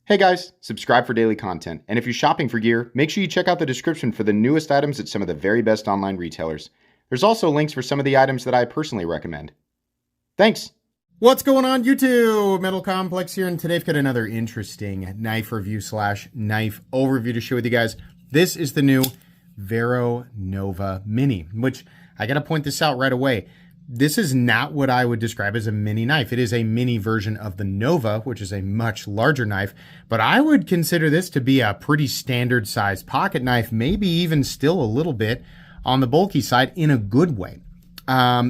Hey guys, subscribe for daily content, and if you're shopping for gear, make sure you check out the description for the newest items at some of the very best online retailers. There's also links for some of the items that I personally recommend. Thanks! What's going on YouTube? Metal Complex here, and today I've got another interesting knife review / knife overview to share with you guys. This is the new Vero Nova Mini, which I gotta point this out right away. This is not what I would describe as a mini knife. It is a mini version of the Nova, which is a much larger knife, but I would consider this to be a pretty standard sized pocket knife, maybe even still a little bit on the bulky side in a good way.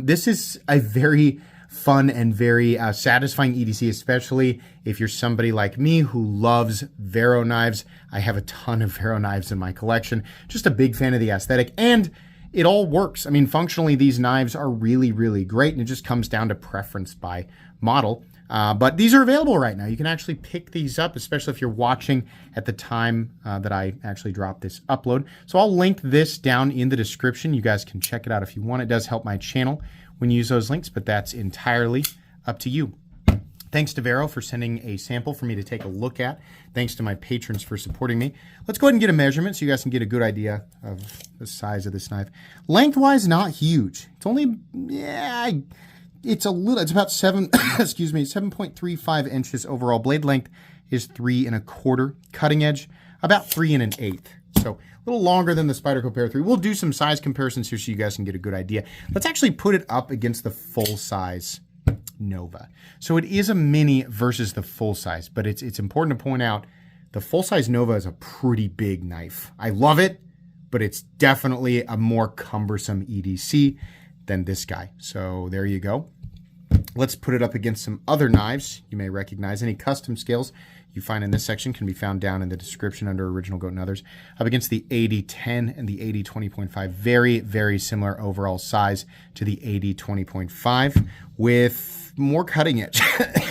This is a very fun and very satisfying EDC, especially if you're somebody like me who loves Vero knives. I have a ton of Vero knives in my collection. Just a big fan of the aesthetic, and it all works. I mean, functionally, these knives are really, really great, and it just comes down to preference by model. But these are available right now. You can actually pick these up, especially if you're watching at the time that I actually drop this upload. So I'll link this down in the description. You guys can check it out if you want. It does help my channel when you use those links, but that's entirely up to you. Thanks to Vero for sending a sample for me to take a look at. Thanks to my patrons for supporting me. Let's go ahead and get a measurement so you guys can get a good idea of the size of this knife. Lengthwise, not huge. It's only, it's a little, it's about 7.35 inches overall. Blade length is 3 1/4. Cutting edge, about 3 1/8. So a little longer than the Spyderco Para 3. We'll do some size comparisons here so you guys can get a good idea. Let's actually put it up against the full size Nova. So it is a mini versus the full size, but it's important to point out the full size Nova is a pretty big knife. I love it, but it's definitely a more cumbersome EDC than this guy. So there you go. Let's put it up against some other knives you may recognize. Any custom scales you find in this section can be found down in the description under Original Goat and Others. Up against the 8010 and the 8020.5. Very, very similar overall size to the 8020.5 with more cutting edge.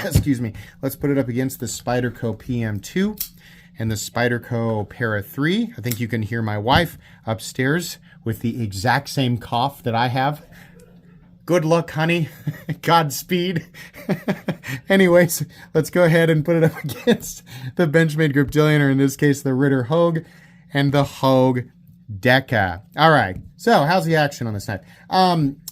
Excuse me. Let's put it up against the Spyderco PM2 and the Spyderco Para 3. I think you can hear my wife upstairs with the exact same cough that I have. Good luck, honey. Godspeed. Anyways, let's go ahead and put it up against the Benchmade Griptilian, or in this case, the Ritter Hogue and the Hogue Deca. All right, so how's the action on this knife?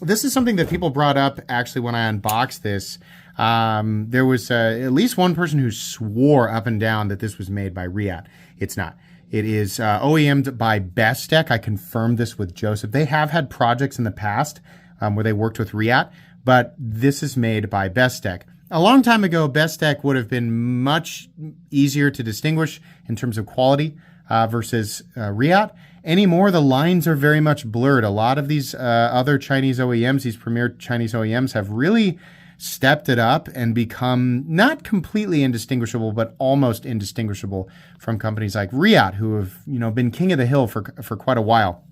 This is something that people brought up actually when I unboxed this. There was at least one person who swore up and down that this was made by Riat. It's not. It is OEM'd by Bestech. I confirmed this with Joseph. They have had projects in the past where they worked with Riat, but this is made by Bestech. A long time ago, Bestech would have been much easier to distinguish in terms of quality versus Riat. Anymore, the lines are very much blurred. A lot of these other Chinese OEMs, these premier Chinese OEMs, have really stepped it up and become not completely indistinguishable, but almost indistinguishable from companies like Riat, who have been king of the hill for quite a while.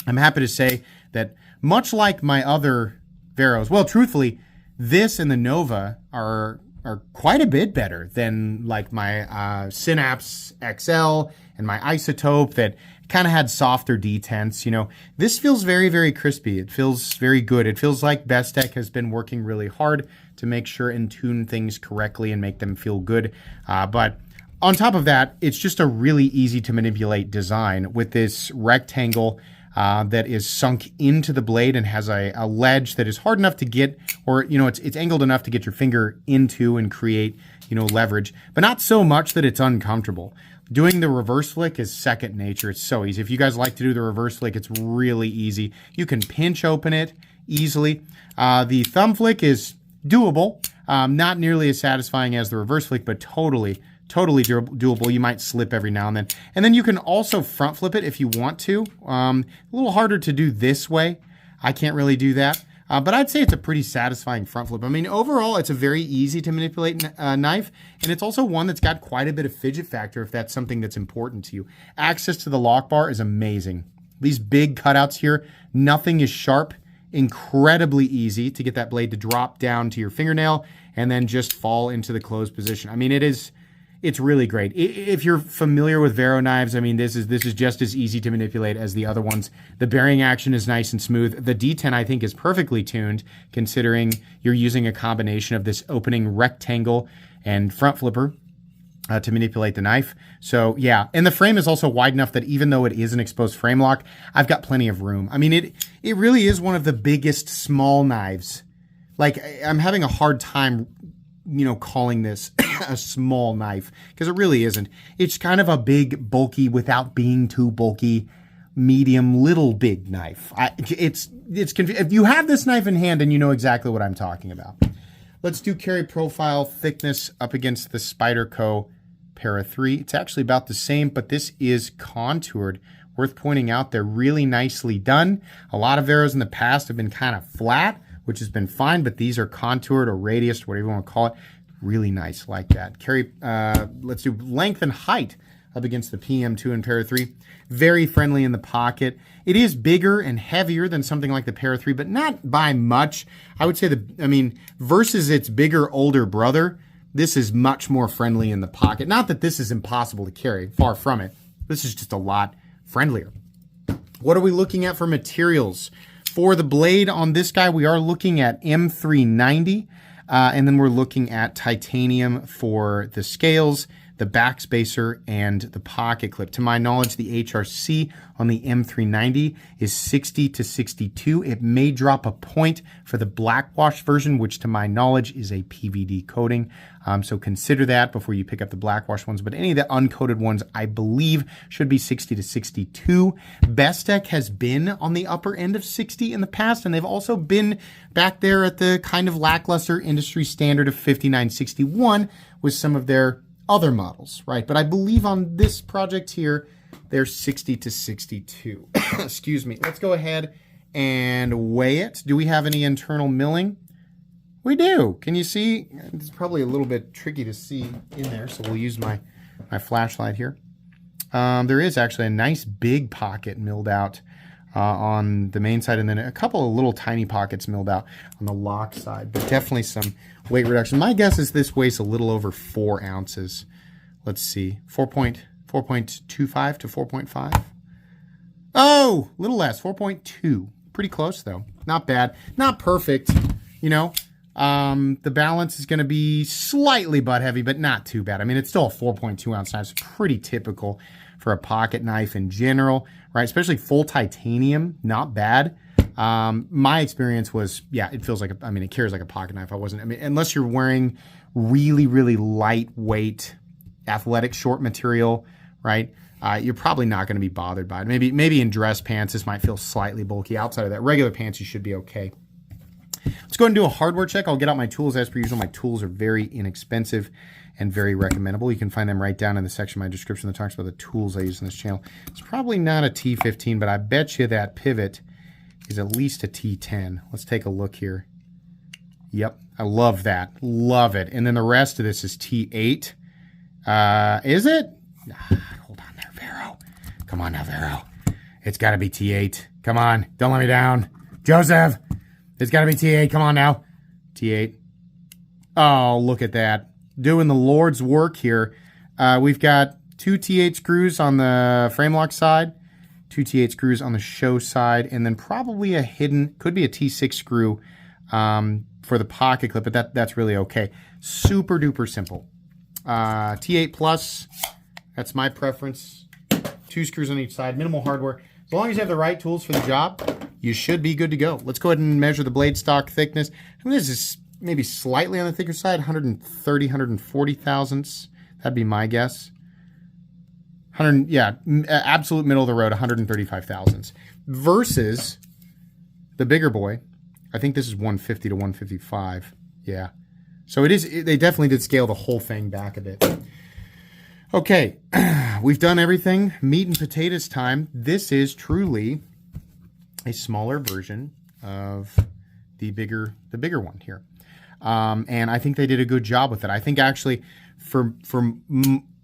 I'm happy to say that much like my other Veros, well, truthfully, this and the Nova are quite a bit better than like my Synapse XL and my Isotope that kind of had softer detents. This feels very, very crispy. It feels very good. It feels like Bestech has been working really hard to make sure and tune things correctly and make them feel good. But on top of that, it's just a really easy to manipulate design with this rectangle that is sunk into the blade and has a ledge that is hard enough to get, or it's angled enough to get your finger into and create leverage, but not so much that it's uncomfortable. Doing the reverse flick is second nature. It's so easy. If you guys like to do the reverse flick, it's really easy. You can pinch open it easily. The thumb flick is doable, not nearly as satisfying as the reverse flick, but totally doable. You might slip every now and then. And then you can also front flip it if you want to. A little harder to do this way. I can't really do that. But I'd say it's a pretty satisfying front flip. I mean, overall, it's a very easy to manipulate knife. And it's also one that's got quite a bit of fidget factor if that's something that's important to you. Access to the lock bar is amazing. These big cutouts here, nothing is sharp. Incredibly easy to get that blade to drop down to your fingernail and then just fall into the closed position. I mean, it's really great. If you're familiar with Vero knives, I mean, this is just as easy to manipulate as the other ones. The bearing action is nice and smooth. The D10, I think, is perfectly tuned, considering you're using a combination of this opening rectangle and front flipper. to manipulate the knife. So yeah, and the frame is also wide enough that even though it is an exposed frame lock, I've got plenty of room. I mean, it really is one of the biggest small knives. Like, I'm having a hard time, calling this a small knife, because it really isn't. It's kind of a big, bulky, without being too bulky, medium, little big knife. It's if you have this knife in hand, and you know exactly what I'm talking about. Let's do carry profile thickness up against the Spyderco Para 3. It's actually about the same, but this is contoured. Worth pointing out, they're really nicely done. A lot of Veros in the past have been kind of flat, which has been fine, but these are contoured or radiused, whatever you want to call it. Really nice like that. Carry, let's do length and height up against the PM2 and Para 3. Very friendly in the pocket. It is bigger and heavier than something like the Para 3, but not by much. I would say versus its bigger, older brother, this is much more friendly in the pocket. Not that this is impossible to carry, far from it. This is just a lot friendlier. What are we looking at for materials? For the blade on this guy, we are looking at M390, and then we're looking at titanium for the scales, the backspacer, and the pocket clip. To my knowledge, the HRC on the M390 is 60 to 62. It may drop a point for the blackwash version, which to my knowledge is a PVD coating. So consider that before you pick up the blackwash ones. But any of the uncoated ones, I believe, should be 60 to 62. Bestech has been on the upper end of 60 in the past, and they've also been back there at the kind of lackluster industry standard of 59-61 with some of their other models, right? But I believe on this project here, they're 60 to 62. Excuse me. Let's go ahead and weigh it. Do we have any internal milling? We do. Can you see? It's probably a little bit tricky to see in there, so we'll use my flashlight here. There is actually a nice big pocket milled out on the main side, and then a couple of little tiny pockets milled out on the lock side, but definitely some weight reduction. My guess is this weighs a little over 4 ounces. Let's see, 4.25 to 4.5. Oh, a little less, 4.2. Pretty close though. Not bad. Not perfect, The balance is going to be slightly butt heavy, but not too bad. I mean, it's still a 4.2 ounce knife. It's pretty typical for a pocket knife in general, right? Especially full titanium, not bad. My experience was, yeah, it feels like, it carries like a pocket knife. Unless you're wearing really, really lightweight athletic short material, right? You're probably not going to be bothered by it. Maybe in dress pants, this might feel slightly bulky. Outside of that, regular pants, you should be okay. Let's go ahead and do a hardware check. I'll get out my tools as per usual. My tools are very inexpensive and very recommendable. You can find them right down in the section of my description that talks about the tools I use in this channel. It's probably not a T15, but I bet you that pivot is at least a T10. Let's take a look here. Yep, I love that. Love it. And then the rest of this is T8. Is it? Hold on there, Vero. Come on now, Vero. It's got to be T8. Come on. Don't let me down. Joseph, it's got to be T8. Come on now. T8. Oh, look at that. Doing the Lord's work here. We've got 2 T8 screws on the frame lock side, 2 T8 screws on the show side, and then probably a hidden, could be a T6 screw for the pocket clip, but that's really okay. Super duper simple. T8 plus, that's my preference. 2 screws on each side, minimal hardware. As long as you have the right tools for the job, you should be good to go. Let's go ahead and measure the blade stock thickness. This is maybe slightly on the thicker side, 130, 140 thousandths. That'd be my guess. Absolute middle of the road, 135 thousandths. Versus the bigger boy, I think this is 150 to 155. Yeah. So they definitely did scale the whole thing back a bit. Okay, we've done everything. Meat and potatoes time. This is truly a smaller version of the bigger one here. And I think they did a good job with it. I think actually for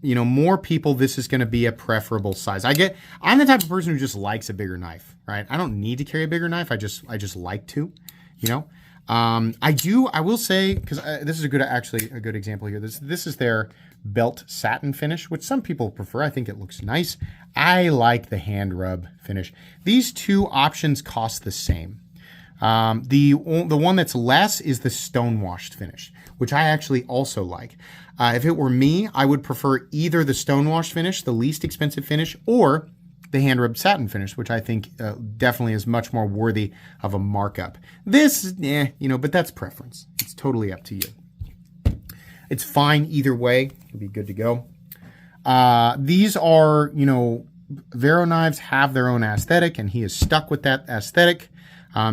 more people, this is going to be a preferable size. I'm the type of person who just likes a bigger knife, right? I don't need to carry a bigger knife. I just like to, I will say, because this is a good example here. This is their belt satin finish, which some people prefer. I think it looks nice. I like the hand rub finish. These two options cost the same. The one that's less is the stone washed finish, which I actually also like. If it were me, I would prefer either the stonewash finish, the least expensive finish, or the hand-rubbed satin finish, which I think definitely is much more worthy of a markup. This, but that's preference. It's totally up to you. It's fine either way. It'll be good to go. These are, Vero knives have their own aesthetic, and he is stuck with that aesthetic.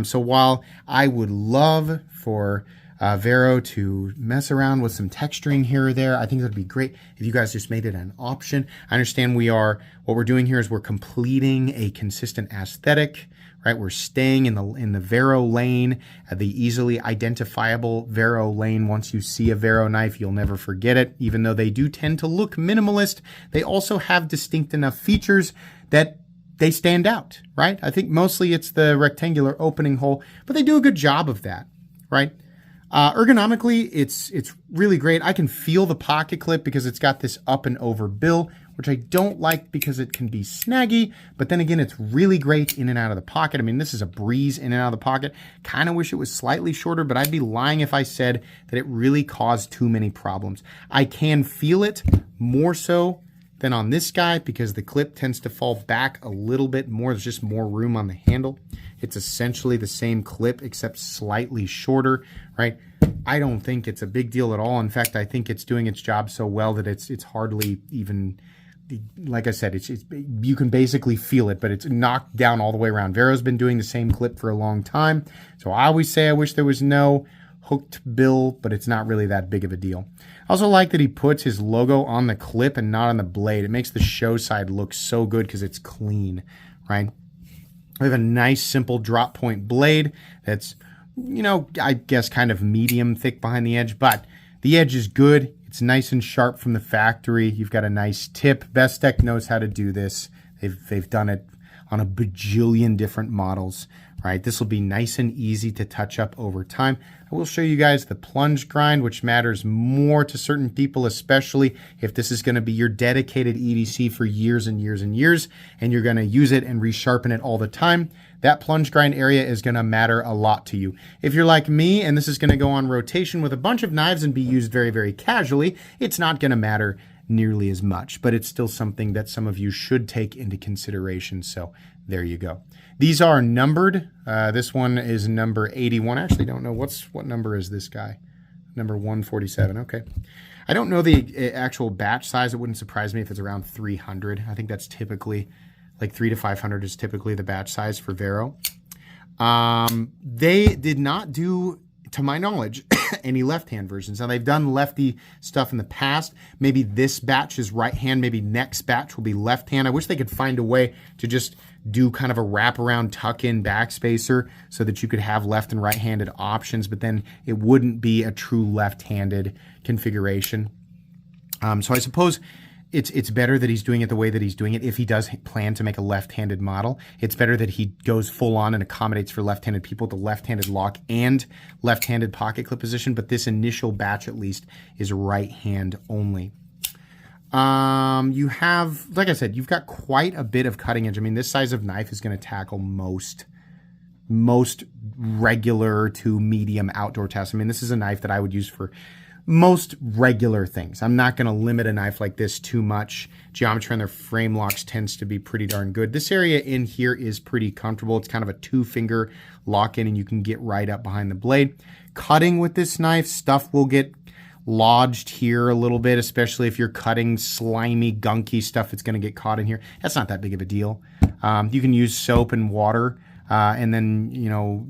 So while I would love for Vero to mess around with some texturing here or there, I think that'd be great if you guys just made it an option. I understand what we're doing here is we're completing a consistent aesthetic, right? We're staying in the Vero lane, the easily identifiable Vero lane. Once you see a Vero knife, you'll never forget it. Even though they do tend to look minimalist, they also have distinct enough features that they stand out, right? I think mostly it's the rectangular opening hole, but they do a good job of that, right? Ergonomically, it's really great. I can feel the pocket clip because it's got this up and over bill, which I don't like because it can be snaggy, but then again, it's really great in and out of the pocket. I mean, this is a breeze in and out of the pocket. Kind of wish it was slightly shorter, but I'd be lying if I said that it really caused too many problems. I can feel it more so than on this guy because the clip tends to fall back a little bit more. There's just more room on the handle. It's essentially the same clip except slightly shorter, right? I don't think it's a big deal at all. In fact, I think it's doing its job so well that it's hardly even, like I said, it's you can basically feel it, but it's knocked down all the way around. Vero's been doing the same clip for a long time. So I always say I wish there was no hooked bill, but it's not really that big of a deal. I also like that he puts his logo on the clip and not on the blade. It makes the show side look so good because it's clean, right? We have a nice simple drop point blade that's, I guess kind of medium thick behind the edge, but the edge is good. It's nice and sharp from the factory. You've got a nice tip. Bestech knows how to do this. They've done it on a bajillion different models, right? This will be nice and easy to touch up over time. I will show you guys the plunge grind, which matters more to certain people, especially if this is going to be your dedicated EDC for years and years and years, and you're going to use it and resharpen it all the time. That plunge grind area is going to matter a lot to you. If you're like me and this is going to go on rotation with a bunch of knives and be used very, very casually, it's not going to matter nearly as much, but it's still something that some of you should take into consideration. So there you go. These are numbered. This one is number 81. I actually don't know what number is this guy. Number 147. Okay. I don't know the actual batch size. It wouldn't surprise me if it's around 300. I think that's typically like 300 to 500 is typically the batch size for Vero. They did not do, to my knowledge, any left-hand versions. Now, they've done lefty stuff in the past. Maybe this batch is right-hand. Maybe next batch will be left-hand. I wish they could find a way to just do kind of a wraparound tuck-in backspacer so that you could have left and right-handed options, but then it wouldn't be a true left-handed configuration. So I suppose it's better that he's doing it the way that he's doing it. If he does plan to make a left-handed model, it's better that he goes full on and accommodates for left-handed people, the left-handed lock and left-handed pocket clip position. But this initial batch, at least, is right hand only. You have, like I said, you've got quite a bit of cutting edge. I mean, this size of knife is going to tackle most regular to medium outdoor tasks. I mean, this is a knife that I would use for most regular things. I'm not going to limit a knife like this too much. Geometry on their frame locks tends to be pretty darn good. This area in here is pretty comfortable. It's kind of a 2-finger lock in and you can get right up behind the blade. Cutting with this knife, stuff will get lodged here a little bit, especially if you're cutting slimy, gunky stuff that's going to get caught in here. That's not that big of a deal. You can use soap and water and then,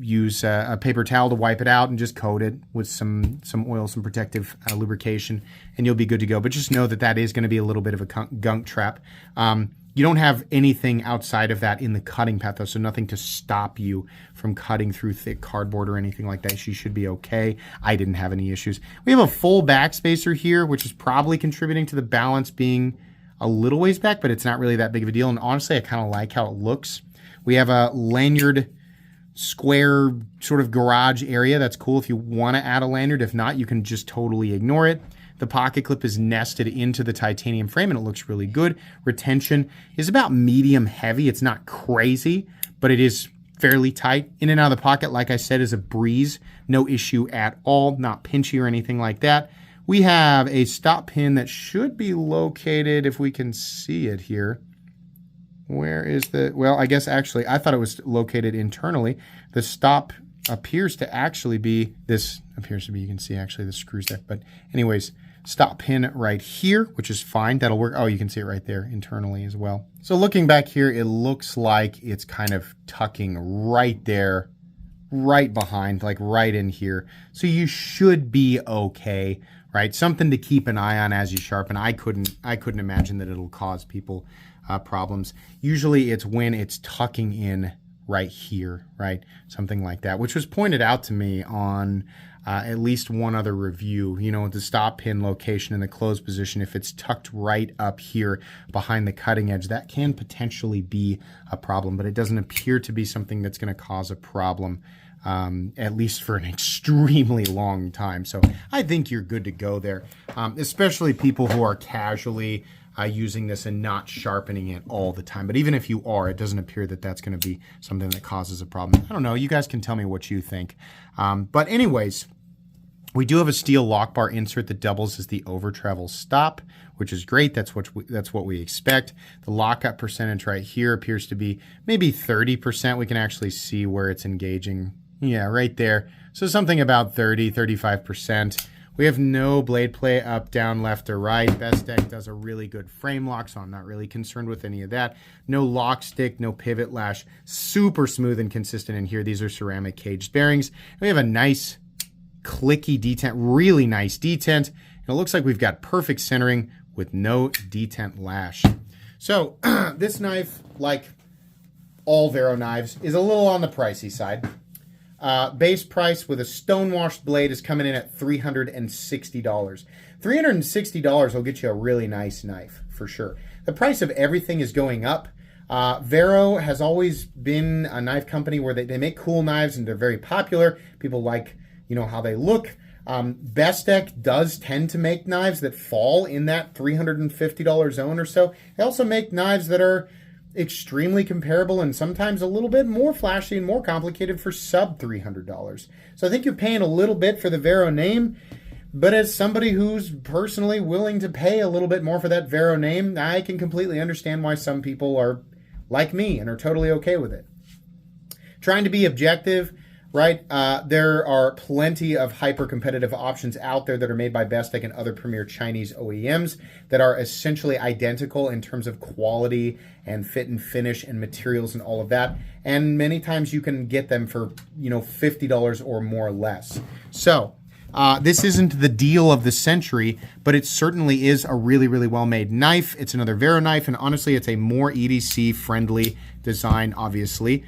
use a paper towel to wipe it out and just coat it with some oil, some protective lubrication, and you'll be good to go. But just know that that is going to be a little bit of a gunk trap. You don't have anything outside of that in the cutting path, though, so nothing to stop you from cutting through thick cardboard or anything like that. You should be okay. I didn't have any issues. We have a full backspacer here, which is probably contributing to the balance being a little ways back, but it's not really that big of a deal. And honestly, I kind of like how it looks. We have a lanyard square sort of garage area. That's cool if you want to add a lanyard. If not, you can just totally ignore it. The pocket clip is nested into the titanium frame and it looks really good. Retention is about medium heavy. It's not crazy, but it is fairly tight. In and out of the pocket, like I said, is a breeze. no issue at all, not pinchy or anything like that. We have a stop pin that should be located, if we can see it here. Where is the, well, I guess actually, I thought it was located internally. The stop appears to actually be, this appears to be, you can see actually the screws there. But anyways, stop pin right here, which is fine. That'll work. Oh, you can see it right there internally as well. So looking back here, it looks like it's kind of tucking right there, right behind, like right in here. So you should be okay, right? Something to keep an eye on as you sharpen. I couldn't imagine that it'll cause people problems. Usually it's when it's tucking in right here, right? Something like that, which was pointed out to me on at least one other review, you know, the stop pin location in the closed position, if it's tucked right up here behind the cutting edge, that can potentially be a problem, but it doesn't appear to be something that's going to cause a problem, at least for an extremely long time. So I think you're good to go there, especially people who are casually using this and not sharpening it all the time. But even if you are, it doesn't appear that that's going to be something that causes a problem. I don't know. You guys can tell me what you think. But anyways, we do have a steel lock bar insert that doubles as the over travel stop, which is great. That's what we expect. The lockup percentage right here appears to be maybe 30%. We can actually see where it's engaging. Yeah, right there. So something about 30, 35%. We have no blade play up, down, left, or right. Bestech does a really good frame lock, so I'm not really concerned with any of that. No lock stick, no pivot lash. Super smooth and consistent in here. These are ceramic caged bearings. We have a nice clicky detent, really nice detent. And it looks like we've got perfect centering with no detent lash. So this knife, like all Vero knives, is a little on the pricey side. Base price with a stonewashed blade is coming in at $360. $360 will get you a really nice knife for sure. The price of everything is going up. Vero has always been a knife company where they make cool knives and they're very popular. People like, you know, how they look. Bestech does tend to make knives that fall in that $350 zone or so. They also make knives that are extremely comparable and sometimes a little bit more flashy and more complicated for sub $300. So I think you're paying a little bit for the Vero name, but as somebody who's personally willing to pay a little bit more for that Vero name, I can completely understand why some people are like me and are totally okay with it. Trying to be objective, right? There are plenty of hyper-competitive options out there that are made by Bestech and other premier Chinese OEMs that are essentially identical in terms of quality and fit and finish and materials and all of that. And many times you can get them for, you know, $50 or more or less. So this isn't the deal of the century, but it certainly is a really, really well-made knife. It's another Vero knife, and honestly, it's a more EDC-friendly design, obviously.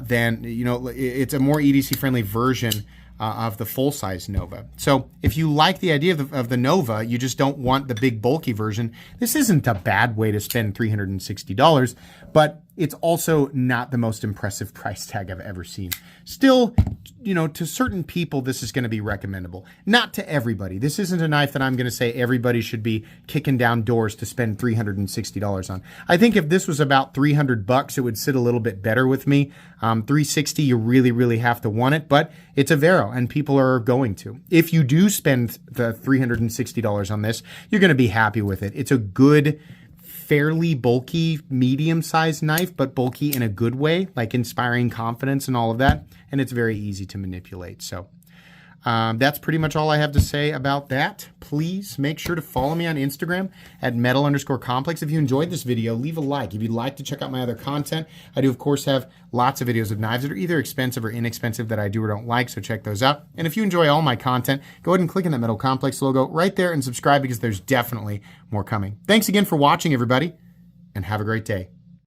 Then, you know, it's a more EDC-friendly version of the full-size Nova. So if you like the idea of the Nova, you just don't want the big bulky version, this isn't a bad way to spend $360, but it's also not the most impressive price tag I've ever seen. Still, you know, to certain people, this is going to be recommendable. Not to everybody. This isn't a knife that I'm going to say everybody should be kicking down doors to spend $360 on. I think if this was about $300, it would sit a little bit better with me. $360, you really, really have to want it, but it's a Vero and people are going to. If you do spend the $360 on this, you're going to be happy with it. It's a good, fairly bulky, medium-sized knife, but bulky in a good way, like inspiring confidence and all of that. And it's very easy to manipulate. So that's pretty much all I have to say about that. Please make sure to follow me on Instagram at metal_complex. If you enjoyed this video, leave a like. If you'd like to check out my other content, I do, of course, have lots of videos of knives that are either expensive or inexpensive that I do or don't like, so check those out. And if you enjoy all my content, go ahead and click on that Metal Complex logo right there and subscribe because there's definitely more coming. Thanks again for watching, everybody, and have a great day.